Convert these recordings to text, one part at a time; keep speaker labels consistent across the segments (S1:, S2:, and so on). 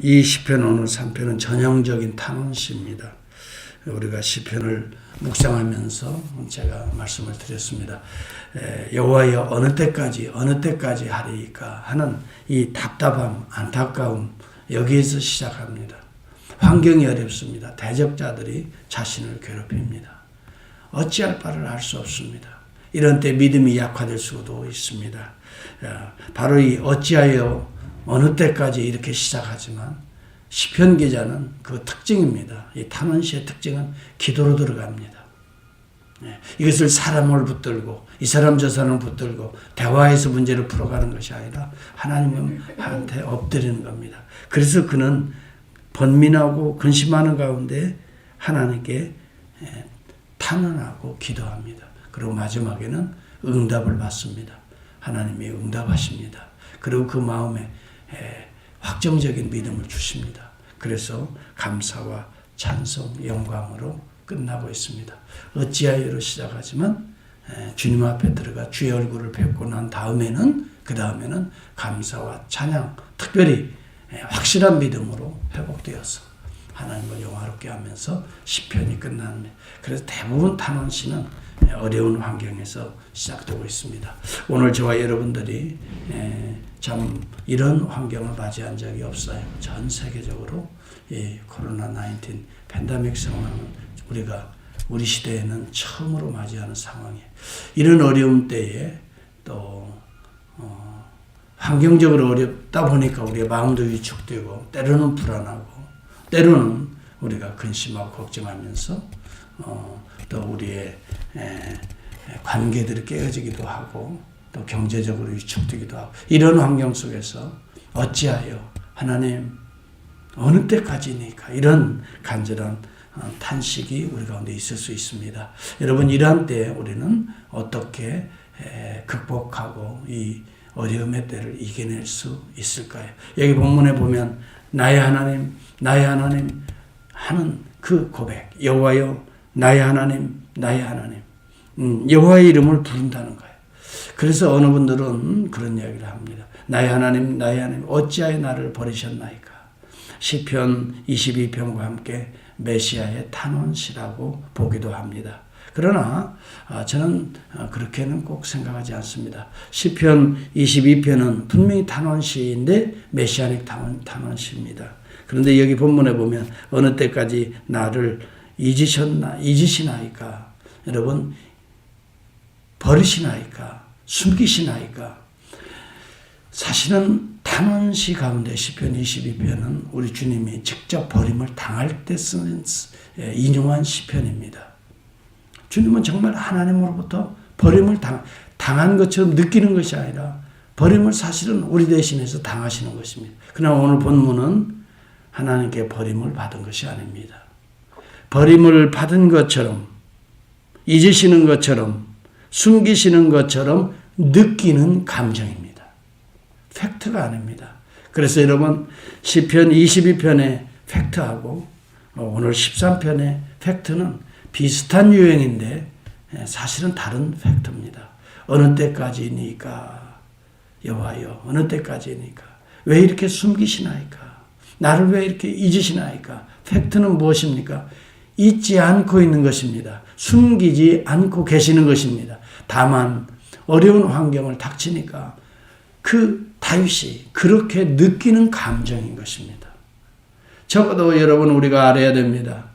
S1: 이 시편 오늘 3편은 전형적인 탄원시입니다. 우리가 시편을 묵상하면서 제가 말씀을 드렸습니다. 여호와여 어느 때까지 하리이까 하는 이 답답함, 안타까움 여기에서 시작합니다. 환경이 어렵습니다. 대적자들이 자신을 괴롭힙니다. 어찌할 바를 알 수 없습니다. 이런 때 믿음이 약화될 수도 있습니다. 바로 이 어찌하여 어느 때까지 이렇게 시작하지만 시편 기자는 그 특징입니다. 이 탄원시의 특징은 기도로 들어갑니다. 이것을 사람을 붙들고 이 사람 저 사람을 붙들고 대화해서 문제를 풀어가는 것이 아니라 하나님한테 엎드리는 겁니다. 그래서 그는 번민하고 근심하는 가운데 하나님께 탄원하고 기도합니다. 그리고 마지막에는 응답을 받습니다. 하나님이 응답하십니다. 그리고 그 마음에 확정적인 믿음을 주십니다. 그래서 감사와 찬송, 영광으로 끝나고 있습니다. 어찌하여로 시작하지만 주님 앞에 들어가 주의 얼굴을 뵙고 난 다음에는 감사와 찬양, 특별히 확실한 믿음으로 회복되어서 하나님을 영화롭게 하면서 시편이 끝납니다. 그래서 대부분 탄원시는 어려운 환경에서 시작되고 있습니다. 오늘 저와 여러분들이 참 이런 환경을 맞이한 적이 없어요. 전 세계적으로 이 코로나19 팬데믹 상황은 우리 시대에는 처음으로 맞이하는 상황이에요. 이런 어려움 때에 또 환경적으로 어렵다 보니까 우리의 마음도 위축되고 때로는 불안하고 때로는 우리가 근심하고 걱정하면서 또 우리의 관계들이 깨어지기도 하고 또 경제적으로 위축되기도 하고 이런 환경 속에서 어찌하여 하나님 어느 때까지니까 이런 간절한 탄식이 우리 가운데 있을 수 있습니다. 여러분 이러한 때에 우리는 어떻게 극복하고 이 어려움의 때를 이겨낼 수 있을까요? 여기 본문에 보면 나의 하나님 하는 그 고백, 여호와여 나의 하나님 여호와의 이름을 부른다는 거예요. 그래서 어느 분들은 그런 이야기를 합니다. 나의 하나님 어찌하여 나를 버리셨나이까. 시편 22편과 함께 메시아의 탄원시라고 보기도 합니다. 그러나 저는 그렇게는 꼭 생각하지 않습니다. 시편 22편은 분명히 탄원시인데 메시아닉 탄원시입니다. 그런데 여기 본문에 보면 어느 때까지 나를 잊으시나이까. 여러분 버리시나이까 숨기시나이까. 사실은 탄원시 가운데 시편 22편은 우리 주님이 직접 버림을 당할 때 쓴 인용한 시편입니다. 주님은 정말 하나님으로부터 버림을 당한 것처럼 느끼는 것이 아니라 버림을 사실은 우리 대신해서 당하시는 것입니다. 그러나 오늘 본문은 하나님께 버림을 받은 것이 아닙니다. 버림을 받은 것처럼 잊으시는 것처럼 숨기시는 것처럼 느끼는 감정입니다. 팩트가 아닙니다. 그래서 여러분 시편 22편의 팩트하고 오늘 13편의 팩트는 비슷한 유형인데 사실은 다른 팩트입니다. 어느 때까지니까 여호와여 어느 때까지니까 왜 이렇게 숨기시나이까. 나를 왜 이렇게 잊으시나이까. 팩트는 무엇입니까? 잊지 않고 있는 것입니다. 숨기지 않고 계시는 것입니다. 다만 어려운 환경을 닥치니까 그 다윗이 그렇게 느끼는 감정인 것입니다. 적어도 여러분 우리가 알아야 됩니다.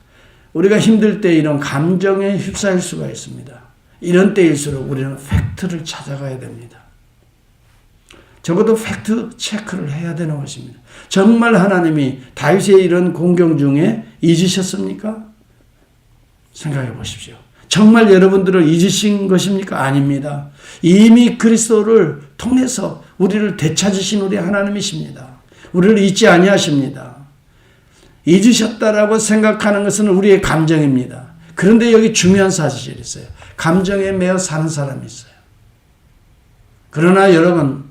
S1: 우리가 힘들 때 이런 감정에 휩싸일 수가 있습니다. 이런 때일수록 우리는 팩트를 찾아가야 됩니다. 적어도 팩트 체크를 해야 되는 것입니다. 정말 하나님이 다윗의 이런 공경 중에 잊으셨습니까? 생각해 보십시오. 정말 여러분들을 잊으신 것입니까? 아닙니다. 이미 그리스도를 통해서 우리를 되찾으신 우리 하나님이십니다. 우리를 잊지 아니하십니다. 잊으셨다라고 생각하는 것은 우리의 감정입니다. 그런데 여기 중요한 사실이 있어요. 감정에 매여 사는 사람이 있어요. 그러나 여러분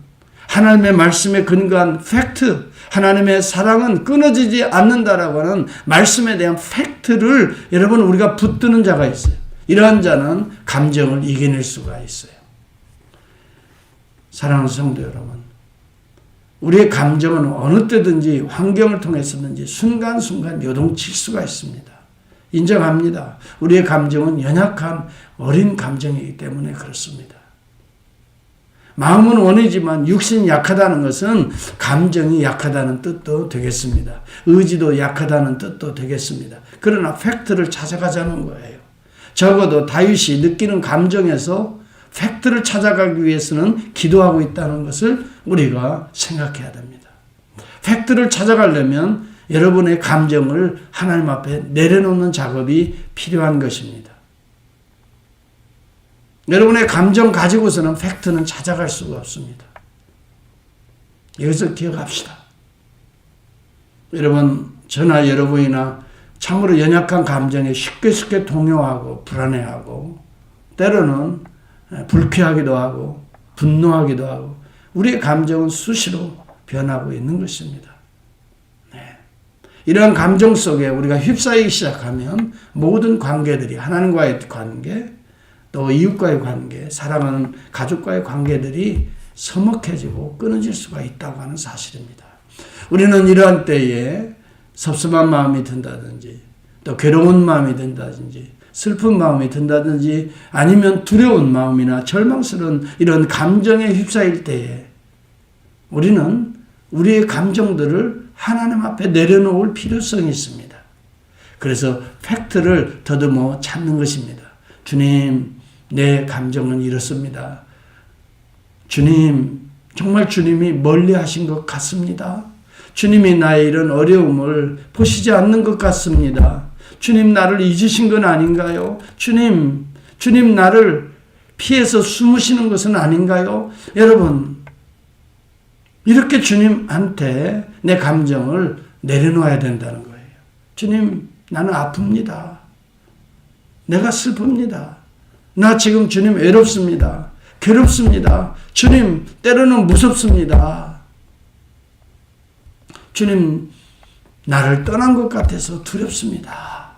S1: 하나님의 말씀에 근거한 팩트, 하나님의 사랑은 끊어지지 않는다라고 하는 말씀에 대한 팩트를 여러분 우리가 붙드는 자가 있어요. 이러한 자는 감정을 이겨낼 수가 있어요. 사랑하는 성도 여러분, 우리의 감정은 어느 때든지 환경을 통해서든지 순간순간 요동칠 수가 있습니다. 인정합니다. 우리의 감정은 연약한 어린 감정이기 때문에 그렇습니다. 마음은 원이지만 육신이 약하다는 것은 감정이 약하다는 뜻도 되겠습니다. 의지도 약하다는 뜻도 되겠습니다. 그러나 팩트를 찾아가자는 거예요. 적어도 다윗이 느끼는 감정에서 팩트를 찾아가기 위해서는 기도하고 있다는 것을 우리가 생각해야 됩니다. 팩트를 찾아가려면 여러분의 감정을 하나님 앞에 내려놓는 작업이 필요한 것입니다. 여러분의 감정 가지고서는 팩트는 찾아갈 수가 없습니다. 이것을 기억합시다. 여러분, 저나 여러분이나 참으로 연약한 감정에 쉽게 동요하고 불안해하고 때로는 불쾌하기도 하고 분노하기도 하고 우리의 감정은 수시로 변하고 있는 것입니다. 이러한 감정 속에 우리가 휩싸이기 시작하면 모든 관계들이 하나님과의 관계, 또 이웃과의 관계, 사랑하는 가족과의 관계들이 서먹해지고 끊어질 수가 있다고 하는 사실입니다. 우리는 이러한 때에 섭섭한 마음이 든다든지 또 괴로운 마음이 든다든지 슬픈 마음이 든다든지 아니면 두려운 마음이나 절망스러운 이런 감정에 휩싸일 때에 우리는 우리의 감정들을 하나님 앞에 내려놓을 필요성이 있습니다. 그래서 팩트를 더듬어 찾는 것입니다. 주님, 내 감정은 이렇습니다. 주님, 정말 주님이 멀리 하신 것 같습니다. 주님이 나의 이런 어려움을 보시지 않는 것 같습니다. 주님, 나를 잊으신 건 아닌가요? 주님 나를 피해서 숨으시는 것은 아닌가요? 여러분, 이렇게 주님한테 내 감정을 내려놓아야 된다는 거예요. 주님, 나는 아픕니다. 내가 슬픕니다. 나 지금 주님 외롭습니다. 괴롭습니다. 주님, 때로는 무섭습니다. 주님, 나를 떠난 것 같아서 두렵습니다.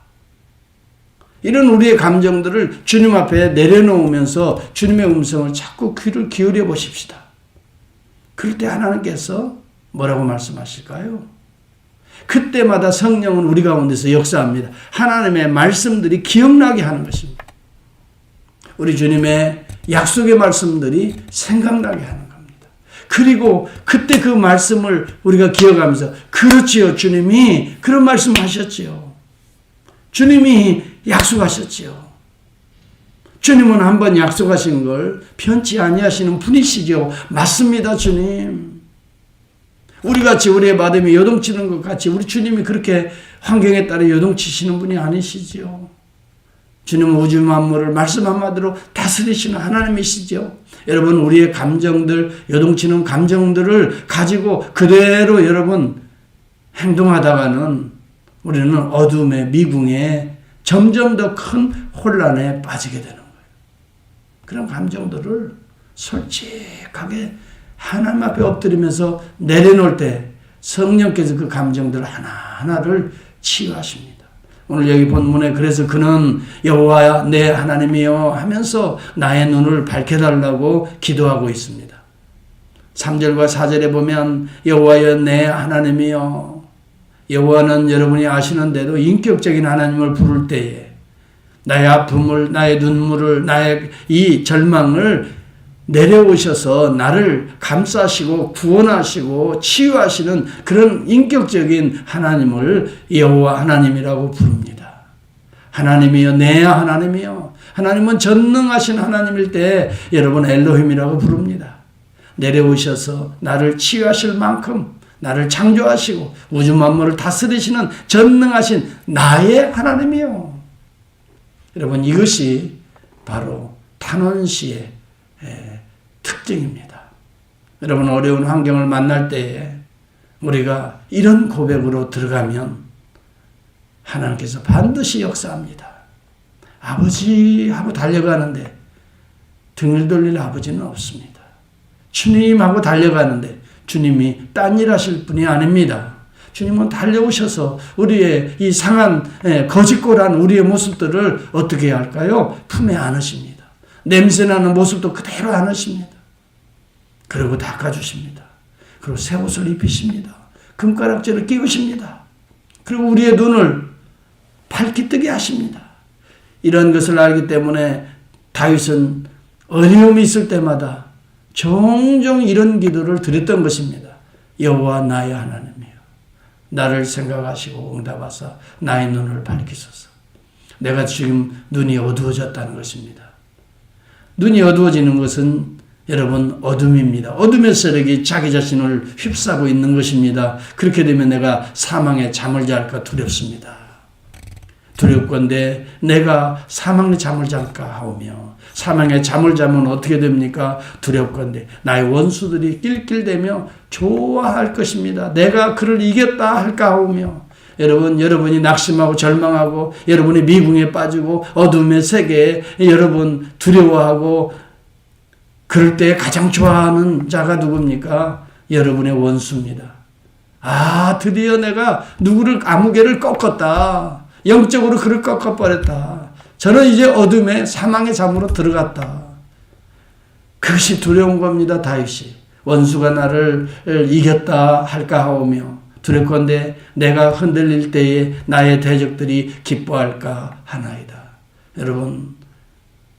S1: 이런 우리의 감정들을 주님 앞에 내려놓으면서 주님의 음성을 자꾸 귀를 기울여 보십시다. 그럴 때 하나님께서 뭐라고 말씀하실까요? 그때마다 성령은 우리 가운데서 역사합니다. 하나님의 말씀들이 기억나게 하는 것입니다. 우리 주님의 약속의 말씀들이 생각나게 하는 겁니다. 그리고 그때 그 말씀을 우리가 기억하면서 그렇지요. 주님이 그런 말씀하셨지요. 주님이 약속하셨지요. 주님은 한번 약속하신 걸 편치 아니하시는 분이시죠. 맞습니다, 주님. 우리같이 우리의 마음이 요동치는 것 같이 우리 주님이 그렇게 환경에 따라 요동치시는 분이 아니시죠. 주님은 우주 만물을 말씀 한마디로 다스리시는 하나님이시죠. 여러분, 우리의 감정들, 요동치는 감정들을 가지고 그대로 여러분 행동하다가는 우리는 어둠의 미궁에 점점 더 큰 혼란에 빠지게 되는 거예요. 그런 감정들을 솔직하게 하나님 앞에 엎드리면서 내려놓을 때 성령께서 그 감정들 하나하나를 치유하십니다. 오늘 여기 본문에 그래서 그는 여호와 내 하나님이여 하면서 나의 눈을 밝혀달라고 기도하고 있습니다. 3절과 4절에 보면 여호와여 내 하나님이여, 여호와는 여러분이 아시는데도 인격적인 하나님을 부를 때에 나의 아픔을, 나의 눈물을, 나의 이 절망을 내려오셔서 나를 감싸시고 구원하시고 치유하시는 그런 인격적인 하나님을 여호와 하나님이라고 부릅니다. 하나님이여 내 하나님이여. 하나님은 전능하신 하나님일 때 여러분 엘로힘이라고 부릅니다. 내려오셔서 나를 치유하실 만큼 나를 창조하시고 우주 만물을 다스리시는 전능하신 나의 하나님이요. 여러분, 이것이 바로 탄원시의 특징입니다. 여러분, 어려운 환경을 만날 때에 우리가 이런 고백으로 들어가면 하나님께서 반드시 역사합니다. 아버지 하고 달려가는데 등을 돌릴 아버지는 없습니다. 주님 하고 달려가는데 주님이 딴 일 하실 분이 아닙니다. 주님은 달려오셔서 우리의 이 상한 거짓골한 우리의 모습들을 어떻게 해야 할까요? 품에 안으십니다. 냄새나는 모습도 그대로 안으십니다. 그리고 닦아주십니다. 그리고 새 옷을 입히십니다. 금가락지를 끼우십니다. 그리고 우리의 눈을 밝게 뜨게 하십니다. 이런 것을 알기 때문에 다윗은 어려움이 있을 때마다 종종 이런 기도를 드렸던 것입니다. 여호와 나의 하나님이여, 나를 생각하시고 응답하사 나의 눈을 밝히소서. 내가 지금 눈이 어두워졌다는 것입니다. 눈이 어두워지는 것은 여러분 어둠입니다. 어둠의 세력이 자기 자신을 휩싸고 있는 것입니다. 그렇게 되면 내가 사망의 잠을 잘까 두렵습니다. 두렵건대 내가 사망의 잠을 잘까 하오며, 사망의 잠을 자면 어떻게 됩니까? 두렵건대 나의 원수들이 낄낄대며 좋아할 것입니다. 내가 그를 이겼다 할까 하오며. 여러분이 낙심하고 절망하고 여러분이 미궁에 빠지고 어둠의 세계에 여러분 두려워하고 그럴 때 가장 좋아하는 자가 누굽니까? 여러분의 원수입니다. 드디어 내가 누구를 아무개를 꺾었다. 영적으로 그를 꺾어버렸다. 저는 이제 어둠의 사망의 잠으로 들어갔다. 그것이 두려운 겁니다. 다윗이. 원수가 나를 이겼다 할까 하오며, 두렵건대 내가 흔들릴 때에 나의 대적들이 기뻐할까 하나이다. 여러분,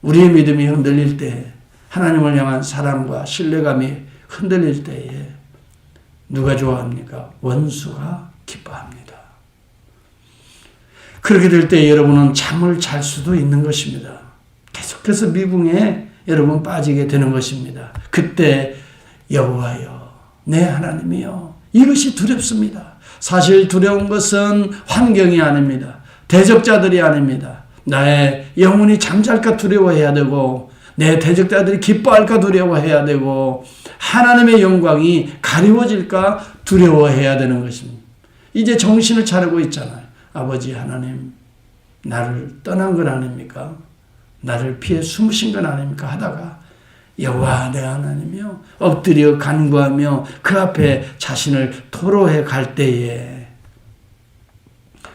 S1: 우리의 믿음이 흔들릴 때, 하나님을 향한 사랑과 신뢰감이 흔들릴 때에 누가 좋아합니까? 원수가 기뻐합니다. 그렇게 될 때 여러분은 잠을 잘 수도 있는 것입니다. 계속해서 미궁에 여러분 빠지게 되는 것입니다. 그때 여호와여, 내 하나님이여, 이것이 두렵습니다. 사실 두려운 것은 환경이 아닙니다. 대적자들이 아닙니다. 나의 영혼이 잠잘까 두려워해야 되고, 내 대적자들이 기뻐할까 두려워해야 되고, 하나님의 영광이 가리워질까 두려워해야 되는 것입니다. 이제 정신을 차리고 있잖아요. 아버지 하나님, 나를 떠난 건 아닙니까? 나를 피해 숨으신 건 아닙니까? 하다가 여호와 내 하나님이여 엎드려 간구하며 그 앞에 자신을 토로해 갈 때에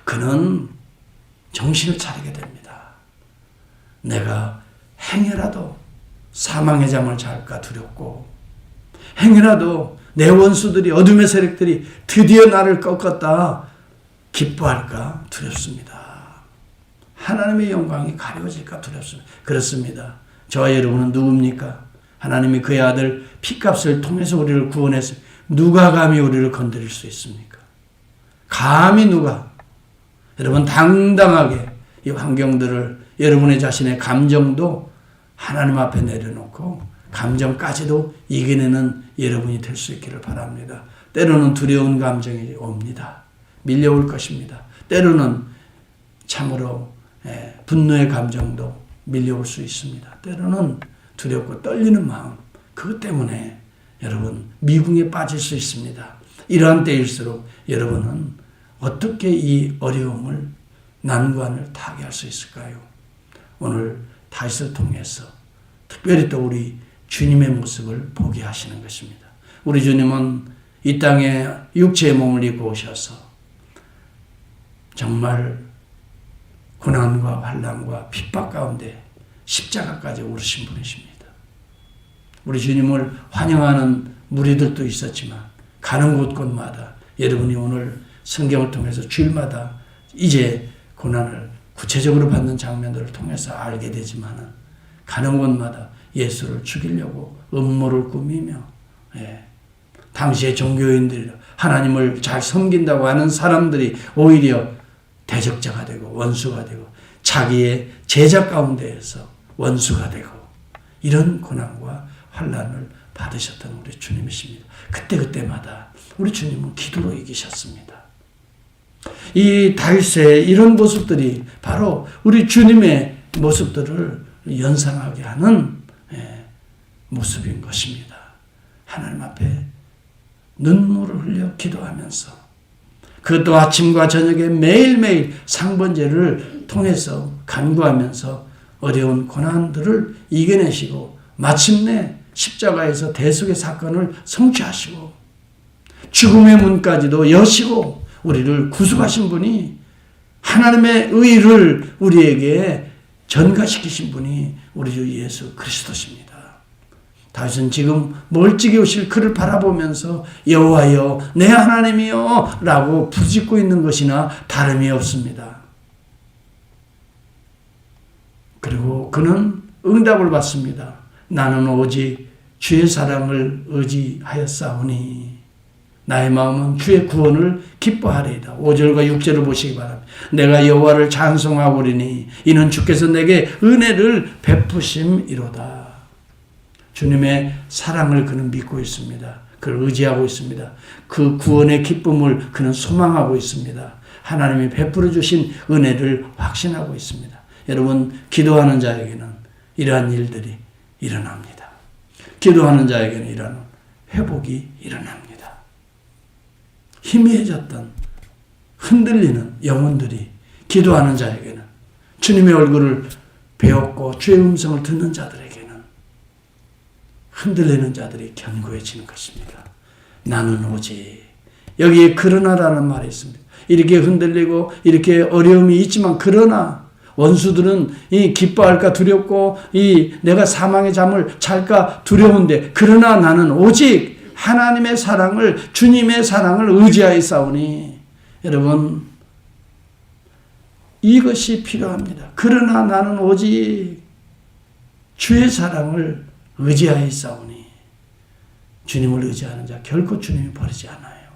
S1: 그는 정신을 차리게 됩니다. 내가 행여라도 사망의 잠을 잘까 두렵고, 행여라도 내 원수들이, 어둠의 세력들이 드디어 나를 꺾었다 기뻐할까 두렵습니다. 하나님의 영광이 가려질까 두렵습니다. 그렇습니다. 저와 여러분은 누굽니까? 하나님이 그의 아들 피값을 통해서 우리를 구원했어요. 누가 감히 우리를 건드릴 수 있습니까? 감히 누가? 여러분, 당당하게 이 환경들을, 여러분의 자신의 감정도 하나님 앞에 내려놓고 감정까지도 이겨내는 여러분이 될 수 있기를 바랍니다. 때로는 두려운 감정이 옵니다. 밀려올 것입니다. 때로는 참으로 분노의 감정도 밀려올 수 있습니다. 때로는 두렵고 떨리는 마음, 그것 때문에 여러분 미궁에 빠질 수 있습니다. 이러한 때일수록 여러분은 어떻게 이 어려움을, 난관을 타개할 수 있을까요? 오늘 다윗을 통해서 특별히 또 우리 주님의 모습을 보게 하시는 것입니다. 우리 주님은 이 땅에 육체의 몸을 입고 오셔서 정말 고난과 환난과 핍박 가운데 십자가까지 오르신 분이십니다. 우리 주님을 환영하는 무리들도 있었지만 가는 곳곳마다 여러분이 오늘 성경을 통해서 주일마다 이제 고난을 구체적으로 받는 장면들을 통해서 알게 되지만 가는 곳마다 예수를 죽이려고 음모를 꾸미며 당시의 종교인들이 하나님을 잘 섬긴다고 하는 사람들이 오히려 대적자가 되고 원수가 되고 자기의 제자 가운데에서 원수가 되고 이런 고난과 환난을 받으셨던 우리 주님이십니다. 그때마다 우리 주님은 기도로 이기셨습니다. 이 다윗의 이런 모습들이 바로 우리 주님의 모습들을 연상하게 하는 모습인 것입니다. 하나님 앞에 눈물을 흘려 기도하면서, 그것도 아침과 저녁에 매일매일 상번제를 통해서 간구하면서 어려운 고난들을 이겨내시고 마침내 십자가에서 대속의 사건을 성취하시고 죽음의 문까지도 여시고 우리를 구속하신 분이, 하나님의 의를 우리에게 전가시키신 분이 우리 주 예수 그리스도십니다. 다윗은 지금 멀찍이 오실 그를 바라보면서 여호와여 내 하나님이여 라고 부르짖고 있는 것이나 다름이 없습니다. 그리고 그는 응답을 받습니다. 나는 오직 주의 사랑을 의지하였사오니 나의 마음은 주의 구원을 기뻐하리이다. 5절과 6절을 보시기 바랍니다. 내가 여호와를 찬송하오리니 이는 주께서 내게 은혜를 베푸심이로다. 주님의 사랑을 그는 믿고 있습니다. 그를 의지하고 있습니다. 그 구원의 기쁨을 그는 소망하고 있습니다. 하나님이 베풀어 주신 은혜를 확신하고 있습니다. 여러분, 기도하는 자에게는 이러한 일들이 일어납니다. 기도하는 자에게는 이러한 회복이 일어납니다. 희미해졌던 흔들리는 영혼들이 기도하는 자에게는, 주님의 얼굴을 배웠고 주의 음성을 듣는 자들에게는 흔들리는 자들이 견고해지는 것입니다. 나는 오직, 여기에 그러나라는 말이 있습니다. 이렇게 흔들리고 이렇게 어려움이 있지만 그러나 원수들은 이 기뻐할까 두렵고 이 내가 사망의 잠을 잘까 두려운데 그러나 나는 오직 하나님의 사랑을, 주님의 사랑을 의지하였사오니. 여러분, 이것이 필요합니다. 그러나 나는 오직 주의 사랑을 의지하였사오니. 주님을 의지하는 자 결코 주님이 버리지 않아요.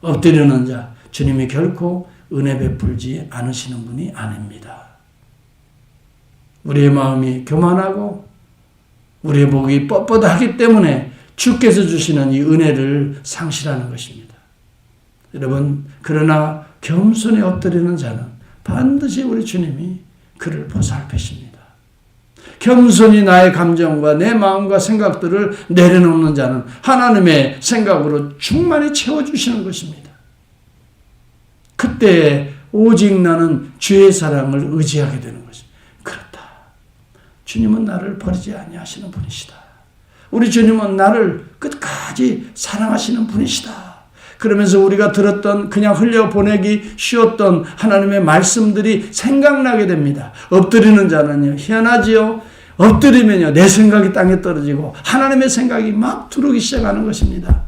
S1: 엎드리는 자 주님이 결코 은혜 베풀지 않으시는 분이 아닙니다. 우리의 마음이 교만하고 우리의 목이 뻣뻣하기 때문에 주께서 주시는 이 은혜를 상실하는 것입니다. 여러분, 그러나 겸손히 엎드리는 자는 반드시 우리 주님이 그를 보살피십니다. 겸손히 나의 감정과 내 마음과 생각들을 내려놓는 자는 하나님의 생각으로 충만히 채워주시는 것입니다. 그때 오직 나는 주의 사랑을 의지하게 되는 것입니다. 그렇다. 주님은 나를 버리지 아니하시는 분이시다. 우리 주님은 나를 끝까지 사랑하시는 분이시다. 그러면서 우리가 들었던, 그냥 흘려보내기 쉬웠던 하나님의 말씀들이 생각나게 됩니다. 엎드리는 자는요, 희한하지요. 엎드리면요, 내 생각이 땅에 떨어지고 하나님의 생각이 막 들어오기 시작하는 것입니다.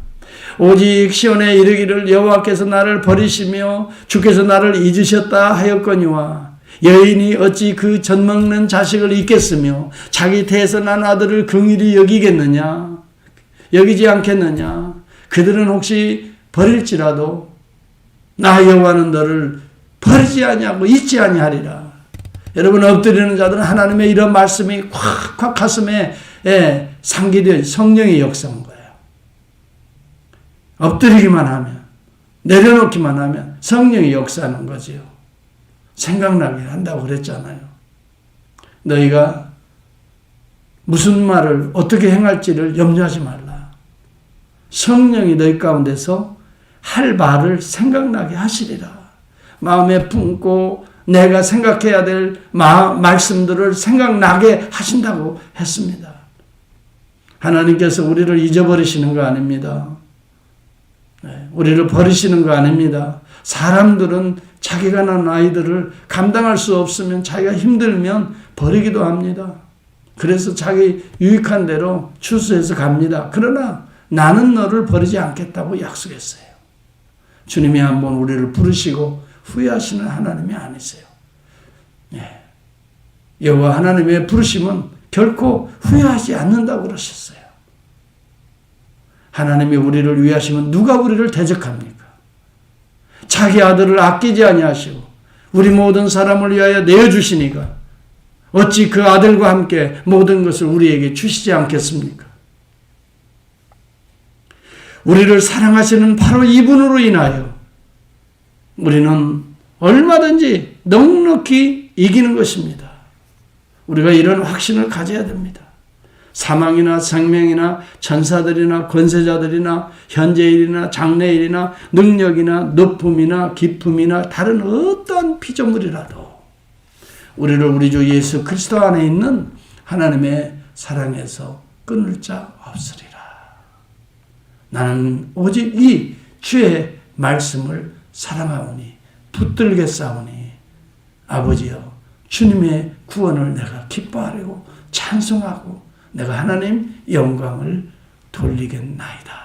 S1: 오직 시온에 이르기를 여호와께서 나를 버리시며 주께서 나를 잊으셨다 하였거니와 여인이 어찌 그 젖먹는 자식을 잊겠으며 자기 태에서 난 아들을 긍휼히 여기겠느냐, 여기지 않겠느냐. 그들은 혹시 버릴지라도 나 여호와는 너를 버리지 아니하고 잊지 아니하리라. 여러분, 엎드리는 자들은 하나님의 이런 말씀이 콱콱 가슴에 상기되어 성령의 역사인 거예요. 엎드리기만 하면, 내려놓기만 하면 성령이 역사하는 거지요. 생각나게 한다고 그랬잖아요. 너희가 무슨 말을 어떻게 행할지를 염려하지 말라. 성령이 너희 가운데서 할 말을 생각나게 하시리라. 마음에 품고 내가 생각해야 될 말씀들을 생각나게 하신다고 했습니다. 하나님께서 우리를 잊어버리시는 거 아닙니다. 우리를 버리시는 거 아닙니다. 사람들은 자기가 낳은 아이들을 감당할 수 없으면, 자기가 힘들면 버리기도 합니다. 그래서 자기 유익한 대로 추수해서 갑니다. 그러나 나는 너를 버리지 않겠다고 약속했어요. 주님이 한번 우리를 부르시고 후회하시는 하나님이 아니세요. 여호와 하나님의 부르심은 결코 후회하지 않는다고 그러셨어요. 하나님이 우리를 위하시면 누가 우리를 대적합니까? 자기 아들을 아끼지 아니하시고 우리 모든 사람을 위하여 내어주시니까 어찌 그 아들과 함께 모든 것을 우리에게 주시지 않겠습니까? 우리를 사랑하시는 바로 이분으로 인하여 우리는 얼마든지 넉넉히 이기는 것입니다. 우리가 이런 확신을 가져야 됩니다. 사망이나 생명이나 천사들이나 권세자들이나 현재일이나 장래일이나 능력이나 높음이나 깊음이나 다른 어떤 피조물이라도 우리를 우리 주 예수 그리스도 안에 있는 하나님의 사랑에서 끊을 자 없으리라. 나는 오직 이 주의 말씀을 사랑하오니 붙들겠사오니 아버지여, 주님의 구원을 내가 기뻐하려고 찬송하고 내가 하나님 영광을 돌리겠나이다.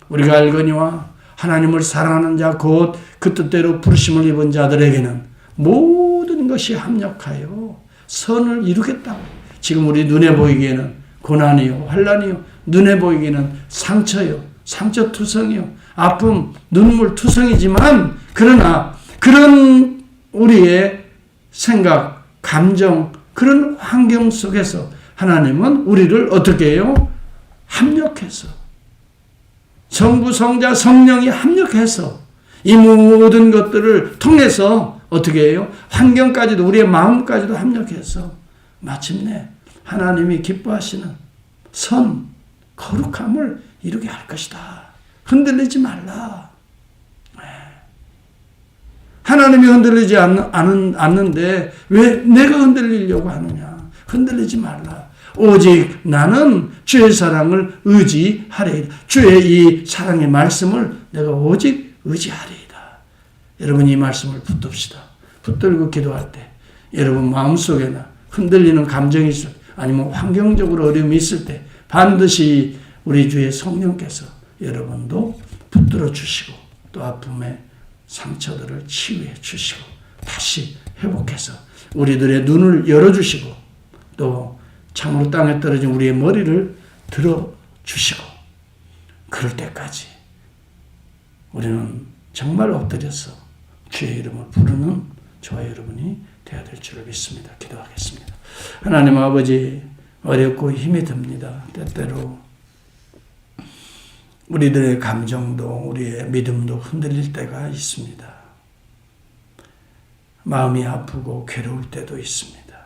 S1: 우리가 알거니와 하나님을 사랑하는 자 곧 그 뜻대로 부르심을 입은 자들에게는 모든 것이 합력하여 선을 이루겠다고. 지금 우리 눈에 보이기에는 고난이요 환난이요, 눈에 보이기에는 상처요, 상처투성이요, 아픔, 눈물투성이지만 그러나 그런 우리의 생각, 감정, 그런 환경 속에서 하나님은 우리를 어떻게 해요? 합력해서, 성부, 성자, 성령이 합력해서 이 모든 것들을 통해서 어떻게 해요? 환경까지도, 우리의 마음까지도 합력해서 마침내 하나님이 기뻐하시는 선, 거룩함을 이루게 할 것이다. 흔들리지 말라. 하나님이 흔들리지 않는데 왜 내가 흔들리려고 하느냐? 흔들리지 말라. 오직 나는 주의 사랑을 의지하리이다. 주의 이 사랑의 말씀을 내가 오직 의지하리이다. 여러분 이 말씀을 붙듭시다. 붙들고 기도할 때 여러분 마음속에나 흔들리는 감정이 있을 때 아니면 환경적으로 어려움이 있을 때 반드시 우리 주의 성령께서 여러분도 붙들어 주시고 또 아픔의 상처들을 치유해 주시고 다시 회복해서 우리들의 눈을 열어주시고 또 참으로 땅에 떨어진 우리의 머리를 들어주시고 그럴 때까지 우리는 정말 엎드려서 주의 이름을 부르는 저와 여러분이 되어야 될 줄을 믿습니다. 기도하겠습니다. 하나님 아버지, 어렵고 힘이 듭니다. 때때로 우리들의 감정도 우리의 믿음도 흔들릴 때가 있습니다. 마음이 아프고 괴로울 때도 있습니다.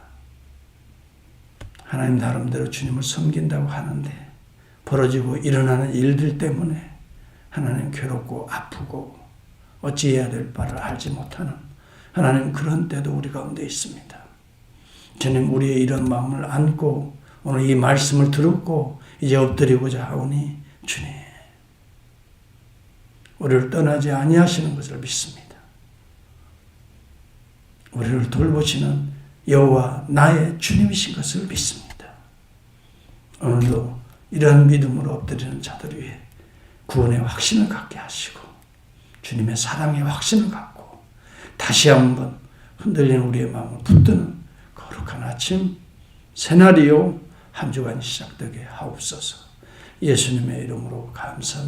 S1: 하나님 나름대로 주님을 섬긴다고 하는데 벌어지고 일어나는 일들 때문에 하나님 괴롭고 아프고 어찌해야 될 바를 알지 못하는 하나님 그런 때도 우리 가운데 있습니다. 주님 우리의 이런 마음을 안고 오늘 이 말씀을 들었고 이제 엎드리고자 하오니 주님 우리를 떠나지 아니하시는 것을 믿습니다. 우리를 돌보시는 여호와 나의 주님이신 것을 믿습니다. 오늘도 이러한 믿음으로 엎드리는 자들 위해 구원의 확신을 갖게 하시고 주님의 사랑의 확신을 갖고 다시 한번 흔들리는 우리의 마음을 붙드는 거룩한 아침 새날이요 한 주간이 시작되게 하옵소서. 예수님의 이름으로 감사합니다.